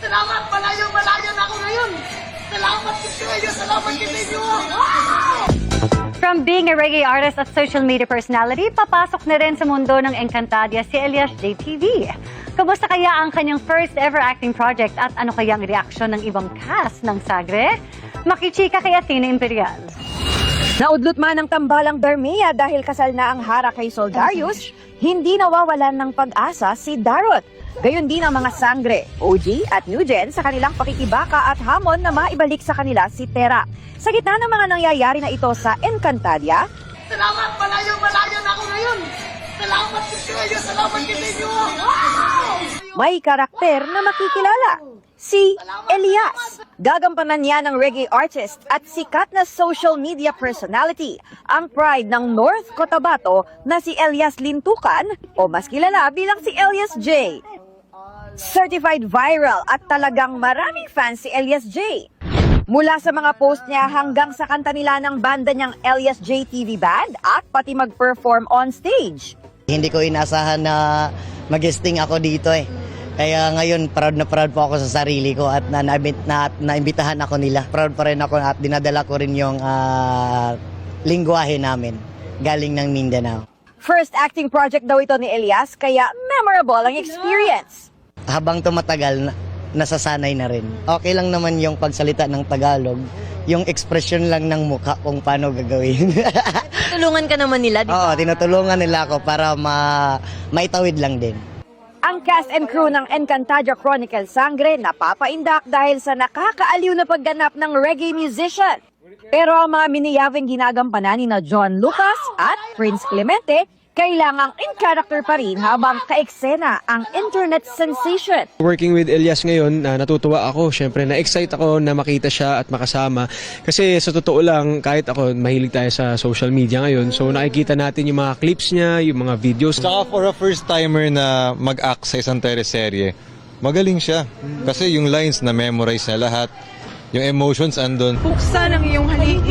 Salamat, malayo na ako ngayon. Salamat kayo, salamat kayo. From being a reggae artist at social media personality, papasok na rin sa mundo ng Encantadia si Elias JTV. Kamusta kaya ang kanyang first ever acting project at ano kaya ang reaksyon ng ibang cast ng Sagre? Makichika kay Athena Imperial. Naudlot man ang tambalang Darmea dahil kasal na ang hara kay Soldarius, hindi nawawalan ng pag-asa si Darot. Gayon din ang mga Sangre, OG at New Gen sa kanilang pakikibaka at hamon na maibalik sa kanila si Tera. Sa gitna ng mga nangyayari na ito sa Encantadia, Salamat, malayo na ako ngayon. Salamat kayo, salamat kayo. may karakter na makikilala. Si Elias. Gagampanan niya ng reggae artist at sikat na social media personality, ang pride ng North Cotabato na si Elias Lintukan o mas kilala bilang si Elias J. Certified viral at talagang maraming fans si Elias J. Mula sa mga post niya hanggang sa kanta nila ng banda niyang Elias J TV Band at pati mag-perform on stage. Hindi ko inasahan na mag-guesting ako dito eh. Kaya ngayon, proud na proud po ako sa sarili ko at naimbitahan ako nila. Proud pa rin ako at dinadala ko rin yung lingwahe namin galing ng Mindanao. First acting project daw ito ni Elias kaya memorable ang experience. Habang tumatagal, nasasanay na rin. Okay lang naman yung pagsalita ng Tagalog, yung expression lang ng mukha kung paano gagawin. Tulungan ka naman nila, di Oo, ba? tinutulungan nila ako para maitawid lang din. Ang cast and crew ng Encantadia Chronicles Sangre napapaindak dahil sa nakakaaliw na pagganap ng reggae musician. Pero ang mga miniyawing ginagampanan ni na John Lucas at Prince Clemente kailangang in character pa rin habang kaeksena ang internet sensation. Working with Elias ngayon, natutuwa ako. Siyempre, na-excite ako na makita siya at makasama. Kasi sa totoo lang, kahit ako, mahilig tayo sa social media ngayon. So nakikita natin yung mga clips niya, yung mga videos. Saka for a first timer na mag-act sa isang teleserye, magaling siya. Kasi yung lines na memorize na lahat, yung emotions andun. Buksan ang iyong haligi.